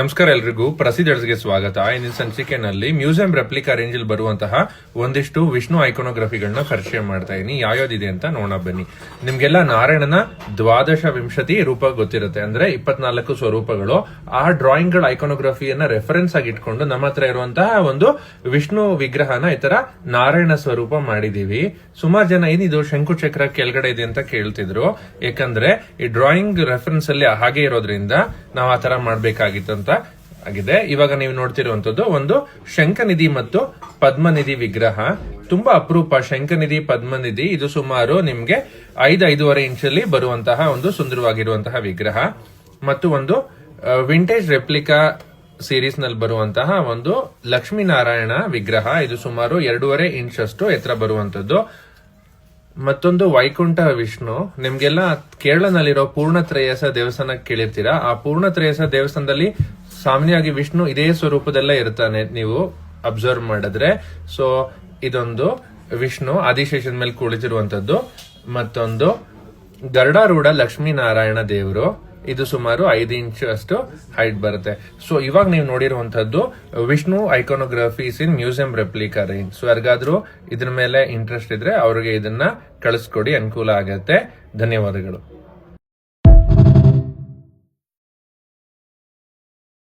ನಮಸ್ಕಾರ ಎಲ್ರಿಗೂ ಪ್ರಸಿದ್ಧರಿಗೆ ಸ್ವಾಗತ. ಇಂದಿನ ಸಂಚಿಕೆನಲ್ಲಿ ಮ್ಯೂಸಿಯಂ ರೆಪ್ಲಿಕಾ ರೇಂಜ್ ಅಲ್ಲಿ ಬರುವಂತಹ ಒಂದಿಷ್ಟು ವಿಷ್ಣು ಐಕೋನೋಗ್ರಫಿಗಳನ್ನ ಪರಿಚಯ ಮಾಡ್ತಾ ಇದೀನಿ. ಯಾವ್ಯಾವ್ದಿದೆ ಅಂತ ನೋಡೋಣ ಬನ್ನಿ. ನಿಮ್ಗೆಲ್ಲ ನಾರಾಯಣನ 12 ರೂಪ ಗೊತ್ತಿರುತ್ತೆ, ಅಂದ್ರೆ 24 ಸ್ವರೂಪಗಳು. ಆ ಡ್ರಾಯಿಂಗ್ ಗಳ ಐಕೋನೋಗ್ರಫಿಯನ್ನ ರೆಫರೆನ್ಸ್ ಆಗಿ ಇಟ್ಕೊಂಡು ನಮ್ಮ ಹತ್ರ ಇರುವಂತಹ ಒಂದು ವಿಷ್ಣು ವಿಗ್ರಹನ ಈ ತರ ನಾರಾಯಣ ಸ್ವರೂಪ ಮಾಡಿದೀವಿ. ಸುಮಾರು ಜನ ಏನಿದು ಶಂಕು ಚಕ್ರ ಕೆಳಗಡೆ ಇದೆ ಅಂತ ಕೇಳ್ತಿದ್ರು, ಯಾಕಂದ್ರೆ ಈ ಡ್ರಾಯಿಂಗ್ ರೆಫರೆನ್ಸ್ ಅಲ್ಲಿ ಹಾಗೆ ಇರೋದ್ರಿಂದ ನಾವು ಆ ತರ ಮಾಡ್ಬೇಕಾಗಿತ್ತು ಅಂತ ಆಗಿದೆ. ಇವಾಗ ನೀವು ನೋಡ್ತಿರುವಂತದ್ದು ಒಂದು ಶಂಖನಿಧಿ ಮತ್ತು ಪದ್ಮನಿಧಿ ವಿಗ್ರಹ. ತುಂಬಾ ಅಪರೂಪ ಶಂಖನಿಧಿ ಪದ್ಮನಿಧಿ. ಇದು ಸುಮಾರು ನಿಮ್ಗೆ 5-5.5 ಇಂಚಲ್ಲಿ ಬರುವಂತಹ ಒಂದು ಸುಂದರವಾಗಿರುವಂತಹ ವಿಗ್ರಹ. ಮತ್ತು ಒಂದು ವಿಂಟೇಜ್ ರೆಪ್ಲಿಕಾ ಸೀರೀಸ್ ನಲ್ಲಿ ಬರುವಂತಹ ಒಂದು ಲಕ್ಷ್ಮೀನಾರಾಯಣ ವಿಗ್ರಹ. ಇದು ಸುಮಾರು 2.5 ಇಂಚ್ ಅಷ್ಟು ಎತ್ತರ ಬರುವಂತದ್ದು. ಮತ್ತೊಂದು ವೈಕುಂಠ ವಿಷ್ಣು. ನಿಮ್ಗೆಲ್ಲ ಕೇರಳನಲ್ಲಿರೋ ಪೂರ್ಣತ್ರಯಸ ದೇವಸ್ಥಾನ ಕೇಳಿರ್ತೀರಾ. ಆ ಪೂರ್ಣತ್ರಯಸ ದೇವಸ್ಥಾನದಲ್ಲಿ ಸಾಮಾನ್ಯವಾಗಿ ವಿಷ್ಣು ಇದೇ ಸ್ವರೂಪದಲ್ಲೇ ಇರ್ತಾನೆ, ನೀವು ಅಬ್ಸರ್ವ್ ಮಾಡಿದ್ರೆ. ಸೊ ಇದೊಂದು ವಿಷ್ಣು ಆದಿಶೇಷನ್ ಮೇಲೆ ಕುಳಿತಿರುವಂತದ್ದು. ಮತ್ತೊಂದು ಗರುಡಾರೂಢ ಲಕ್ಷ್ಮೀನಾರಾಯಣ ದೇವರು. ಇದು ಸುಮಾರು 5 ಇಂಚ್ ಅಷ್ಟು ಹೈಟ್ ಬರುತ್ತೆ. ಸೊ ಇವಾಗ ನೀವು ನೋಡಿರುವಂತದ್ದು ವಿಷ್ಣು ಐಕೋನೋಗ್ರಫೀಸ್ ಇನ್ ಮ್ಯೂಸಿಯಂ ರೆಪ್ಲಿಕಾ ರೇಂಜ್. ಸೊ ಯಾರಿಗಾದ್ರೂ ಇದ್ರ ಮೇಲೆ ಇಂಟ್ರೆಸ್ಟ್ ಇದ್ರೆ ಅವ್ರಿಗೆ ಇದನ್ನ ಕಳಿಸ್ಕೊಡಿ, ಅನುಕೂಲ ಆಗತ್ತೆ. ಧನ್ಯವಾದಗಳು.